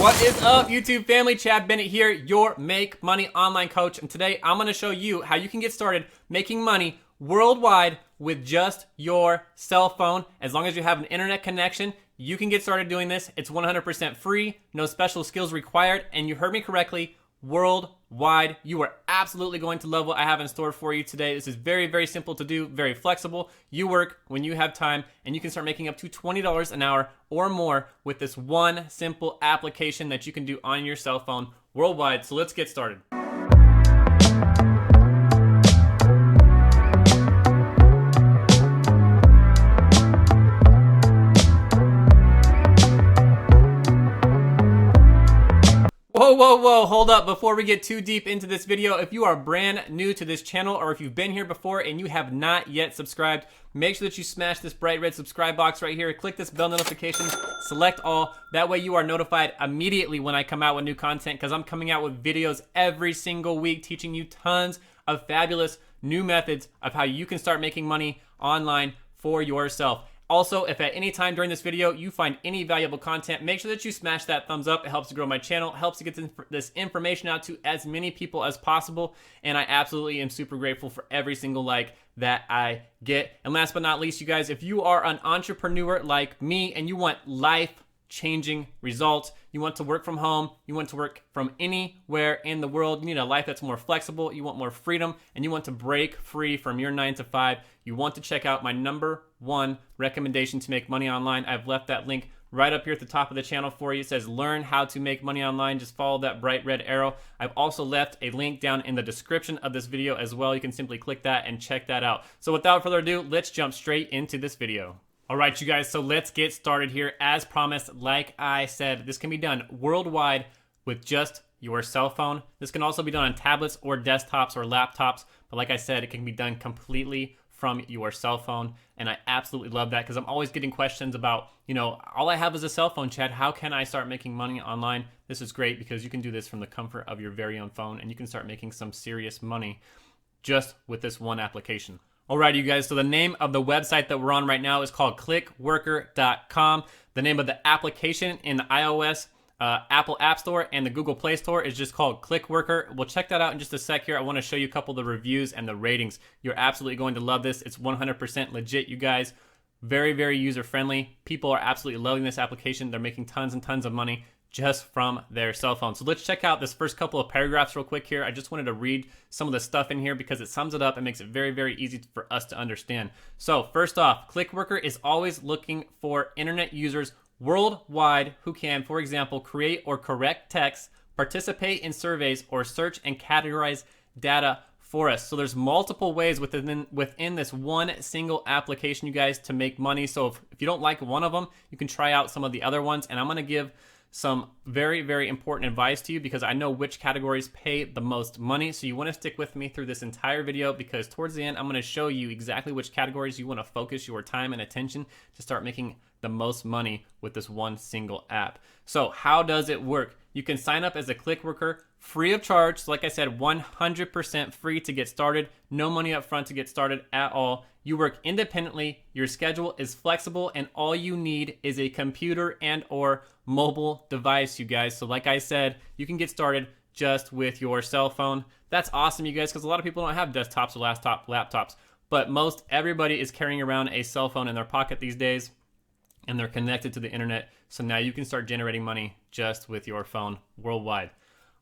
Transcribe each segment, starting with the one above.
What is up, YouTube family? Chad Bennett here, your Make Money Online coach. And today I'm going to show you how you can get started making money worldwide with just your cell phone. As long as you have an internet connection, you can get started doing this. It's 100% free, no special skills required. And you heard me correctly, worldwide. You are absolutely going to love what I have in store for you today. This is very, very simple to do, very flexible. You work when you have time, and you can start making up to $20 an hour or more with this one simple application that you can do on your cell phone worldwide. So let's get started. Whoa, hold up. Before we get too deep into this video, if you are brand new to this channel or if you've been here before and you have not yet subscribed, make sure that you smash this bright red subscribe box right here. Click this bell notification, select all. That way you are notified immediately when I come out with new content, because I'm coming out with videos every single week teaching you tons of fabulous new methods of how you can start making money online for yourself. Also, if at any time during this video you find any valuable content, make sure that you smash that thumbs up. It helps to grow my channel, helps to get this information out to as many people as possible, and I absolutely am super grateful for every single like that I get. And last but not least, you guys, if you are an entrepreneur like me and you want life-changing results, you want to work from home, you want to work from anywhere in the world, you need a life that's more flexible, you want more freedom, and you want to break free from your 9 to 5, you want to check out my #1 recommendation to make money online. I've left that link right up here at the top of the channel for you. It says learn how to make money online. Just follow that bright red arrow. I've also left a link down in the description of this video as well. You can simply click that and check that out. So without further ado, let's jump straight into this video. All right, you guys, so let's get started here. As promised, like I said, this can be done worldwide with just your cell phone. This can also be done on tablets or desktops or laptops, but like I said, it can be done completely from your cell phone, and I absolutely love that because I'm always getting questions about, all I have is a cell phone, Chad. How can I start making money online? This is great because you can do this from the comfort of your very own phone, and you can start making some serious money just with this one application. Alright, you guys, so the name of the website that we're on right now is called clickworker.com. The name of the application in the iOS, Apple App Store, and the Google Play Store is just called ClickWorker. We'll check that out in just a sec here. I want to show you a couple of the reviews and the ratings. You're absolutely going to love this. It's 100% legit, you guys. Very, very user-friendly. People are absolutely loving this application. They're making tons and tons of money just from their cell phone. So let's check out this first couple of paragraphs real quick here. I just wanted to read some of the stuff in here because it sums it up and makes it very, very easy for us to understand. So first off, ClickWorker is always looking for internet users worldwide who can, for example, create or correct text, participate in surveys, or search and categorize data for us. So there's multiple ways within this one single application, you guys, to make money. So if you don't like one of them, you can try out some of the other ones, and I'm going to give some very, very important advice to you because I know which categories pay the most money. So you want to stick with me through this entire video because towards the end, I'm going to show you exactly which categories you want to focus your time and attention to start making the most money with this one single app. So how does it work? You can sign up as a ClickWorker free of charge. So like I said, 100% free to get started. No money up front to get started at all. You work independently, your schedule is flexible, and all you need is a computer and or mobile device, you guys. So like I said, you can get started just with your cell phone. That's awesome, you guys, because a lot of people don't have desktops or laptops, but most everybody is carrying around a cell phone in their pocket these days, and they're connected to the internet. So now you can start generating money just with your phone worldwide.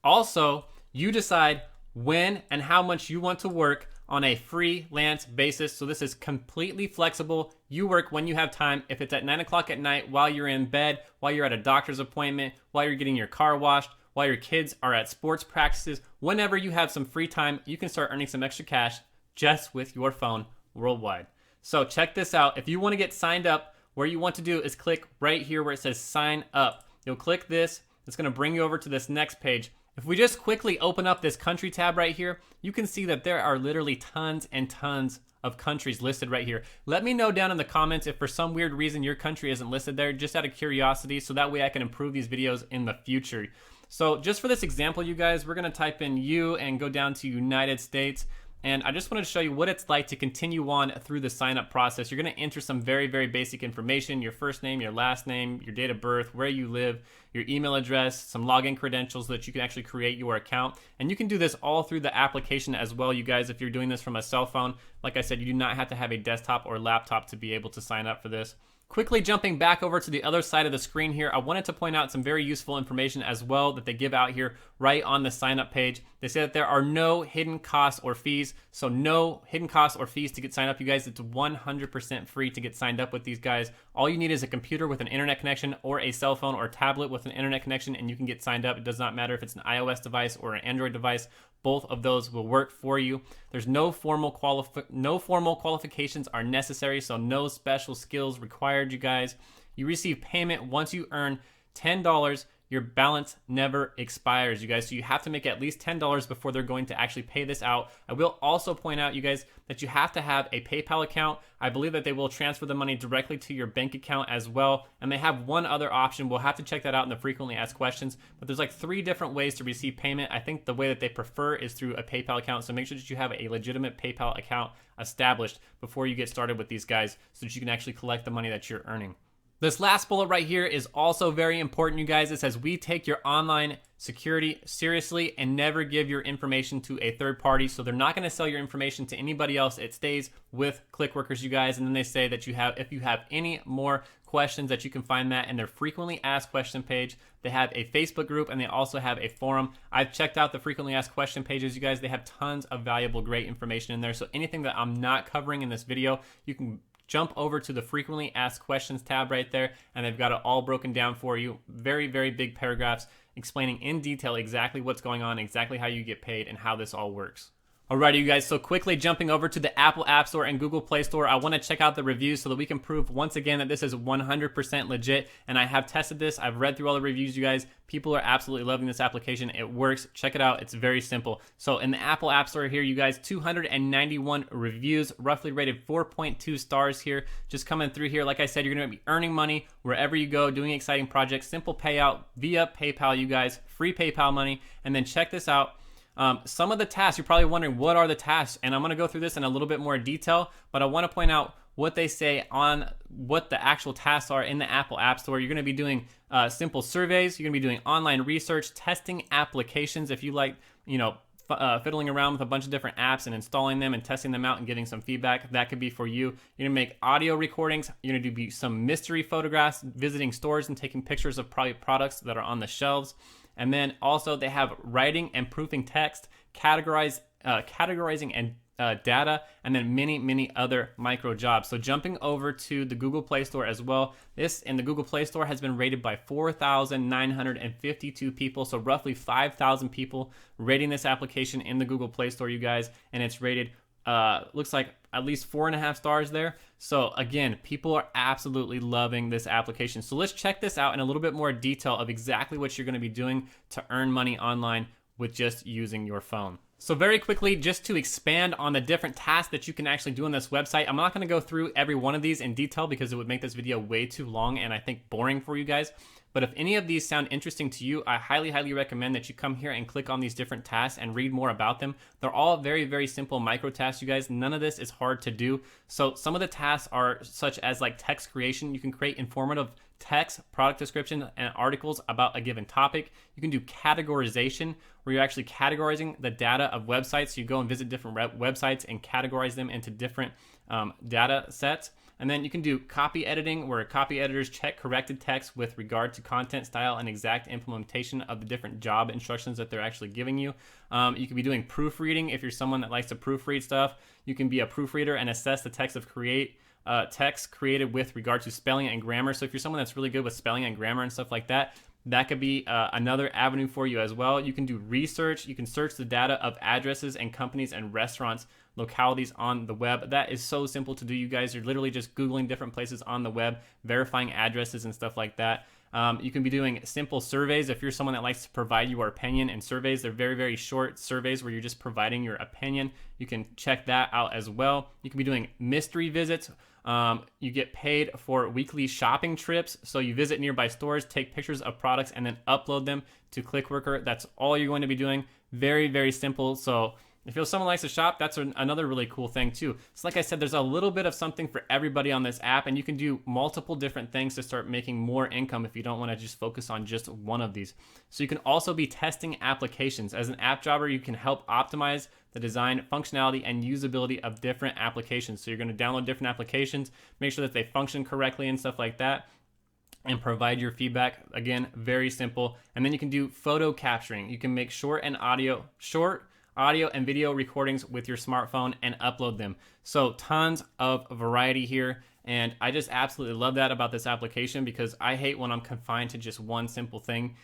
Also, you decide when and how much you want to work on a freelance basis. So this is completely flexible. You work when you have time. If it's at 9 o'clock at night, while you're in bed, while you're at a doctor's appointment, while you're getting your car washed, while your kids are at sports practices, whenever you have some free time, you can start earning some extra cash just with your phone worldwide. So check this out. If you want to get signed up, where you want to do is click right here where it says sign up. You'll click this. It's going to bring you over to this next page. If we just quickly open up this country tab right here, you can see that there are literally tons and tons of countries listed right here. Let me know down in the comments if for some weird reason your country isn't listed there, just out of curiosity, so that way I can improve these videos in the future. So just for this example, you guys, we're going to type in U and go down to United States. And I just wanted to show you what it's like to continue on through the sign up process. You're going to enter some very, very basic information: your first name, your last name, your date of birth, where you live, your email address, some login credentials so that you can actually create your account. And you can do this all through the application as well, you guys, if you're doing this from a cell phone. Like I said, you do not have to have a desktop or laptop to be able to sign up for this. Quickly jumping back over to the other side of the screen here, I wanted to point out some very useful information as well that they give out here right on the sign up page. They say that there are no hidden costs or fees. So no hidden costs or fees to get signed up, you guys. It's 100% free to get signed up with these guys. All you need is a computer with an internet connection or a cell phone or tablet with an internet connection, and you can get signed up. It does not matter if it's an iOS device or an Android device. Both of those will work for you. There's no formal qualifications are necessary, so no special skills required, you guys. You receive payment once you earn $10. Your balance never expires, you guys. So you have to make at least $10 before they're going to actually pay this out. I will also point out, you guys, that you have to have a PayPal account. I believe that they will transfer the money directly to your bank account as well. And they have one other option. We'll have to check that out in the frequently asked questions. But there's like 3 different ways to receive payment. I think the way that they prefer is through a PayPal account. So make sure that you have a legitimate PayPal account established before you get started with these guys so that you can actually collect the money that you're earning. This last bullet right here is also very important, you guys. It says, we take your online security seriously and never give your information to a third party. So they're not going to sell your information to anybody else. It stays with Clickworkers, you guys. And then they say that if you have any more questions, that you can find that in their frequently asked question page. They have a Facebook group and they also have a forum. I've checked out the frequently asked question pages, you guys. They have tons of valuable, great information in there. So anything that I'm not covering in this video, you can jump over to the frequently asked questions tab right there, and they've got it all broken down for you. Very, very big paragraphs explaining in detail exactly what's going on, exactly how you get paid, and how this all works. Alrighty, you guys, so quickly jumping over to the Apple App Store and Google Play Store, I want to check out the reviews so that we can prove once again that this is 100% legit. And I have tested this. I've read through all the reviews, you guys. People are absolutely loving this application. It works. Check it out. It's very simple. So in the Apple App Store here, you guys, 291 reviews, roughly rated 4.2 stars here. Just coming through here, like I said, you're going to be earning money wherever you go, doing exciting projects, simple payout via PayPal, you guys, free PayPal money. And then check this out. Some of the tasks, you're probably wondering, what are the tasks? And I'm going to go through this in a little bit more detail, but I want to point out what they say on what the actual tasks are in the Apple App Store. You're going to be doing simple surveys. You're going to be doing online research, testing applications. If you like, fiddling around with a bunch of different apps and installing them and testing them out and getting some feedback, that could be for you. You're going to make audio recordings. You're going to do some mystery photographs, visiting stores and taking pictures of probably products that are on the shelves. And then also they have writing and proofing text, categorizing and data, and then many other micro jobs. So jumping over to the Google Play Store as well. This in the Google Play Store has been rated by 4,952 people. So roughly 5,000 people rating this application in the Google Play Store, you guys. And it's rated, looks like at least 4.5 stars there. So again, people are absolutely loving this application. So let's check this out in a little bit more detail of exactly what you're going to be doing to earn money online with just using your phone. So very quickly, just to expand on the different tasks that you can actually do on this website, I'm not going to go through every one of these in detail because it would make this video way too long and I think boring for you guys. But if any of these sound interesting to you, I highly recommend that you come here and click on these different tasks and read more about them. They're all very simple micro tasks, you guys. None of this is hard to do. So some of the tasks are such as like text creation. You can create informative text, product description, and articles about a given topic. You can do categorization, where you're actually categorizing the data of websites. So you go and visit different websites and categorize them into different data sets. And then you can do copy editing, where copy editors check corrected text with regard to content style and exact implementation of the different job instructions that they're actually giving you. You can be doing proofreading if you're someone that likes to proofread stuff. You can be a proofreader and assess the text created with regard to spelling and grammar. So if you're someone that's really good with spelling and grammar and stuff like that, that could be another avenue for you as well. You can do research. You can search the data of addresses and companies and restaurants, localities on the web. That is so simple to do, you guys. You're literally just Googling different places on the web, verifying addresses and stuff like that. You can be doing simple surveys if you're someone that likes to provide your opinion in surveys. They're very short surveys where you're just providing your opinion. You can check that out as well. You can be doing mystery visits. You get paid for weekly shopping trips. So you visit nearby stores, take pictures of products, and then upload them to Clickworker. That's all you're going to be doing. Very simple. So If you're someone likes to shop, that's another really cool thing too. So like I said, there's a little bit of something for everybody on this app, and you can do multiple different things to start making more income if you don't want to just focus on just one of these. So you can also be testing applications. As an app jobber, you can help optimize the design, functionality, and usability of different applications. So you're going to download different applications, make sure that they function correctly and stuff like that, and provide your feedback. Again, very simple. And then you can do photo capturing. You can make short audio and video recordings with your smartphone and upload them. So tons of variety here. And I just absolutely love that about this application, because I hate when I'm confined to just one simple thing.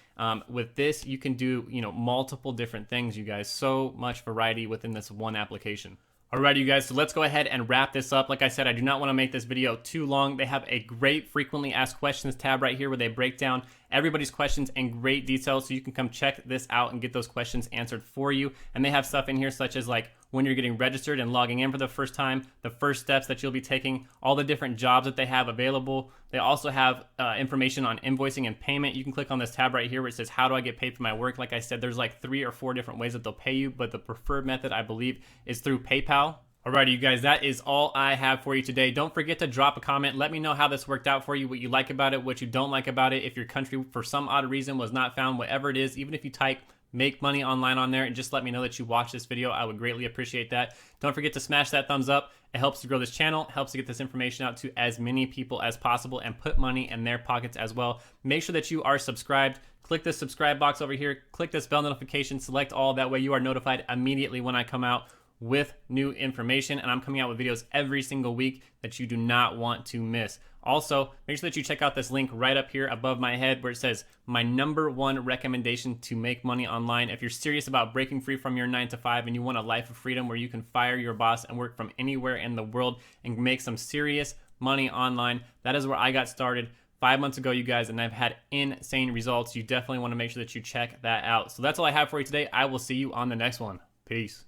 With this, you can do, multiple different things, you guys. So much variety within this one application. Alrighty, you guys, so let's go ahead and wrap this up. Like I said, I do not want to make this video too long. They have a great frequently asked questions tab right here where they break down everybody's questions in great detail, so you can come check this out and get those questions answered for you. And they have stuff in here such as like when you're getting registered and logging in for the first time, the first steps that you'll be taking, all the different jobs that they have available. They also have information on invoicing and payment. You can click on this tab right here where it says, how do I get paid for my work? Like I said, there's like 3 or 4 different ways that they'll pay you, but the preferred method, I believe, is through PayPal. Alrighty, you guys, that is all I have for you today. Don't forget to drop a comment. Let me know how this worked out for you, what you like about it, what you don't like about it. If your country, for some odd reason, was not found, whatever it is, even if you type make money online on there and just let me know that you watched this video, I would greatly appreciate that. Don't forget to smash that thumbs up. It helps to grow this channel, helps to get this information out to as many people as possible and put money in their pockets as well. Make sure that you are subscribed. Click this subscribe box over here. Click this bell notification. Select all. That way you are notified immediately when I come out with new information, and I'm coming out with videos every single week that you do not want to miss. Also, make sure that you check out this link right up here above my head where it says my #1 recommendation to make money online. If you're serious about breaking free from your 9 to 5 and you want a life of freedom where you can fire your boss and work from anywhere in the world and make some serious money online, that is where I got started 5 months ago, you guys, and I've had insane results. You definitely want to make sure that you check that out. So that's all I have for you today. I will see you on the next one. Peace.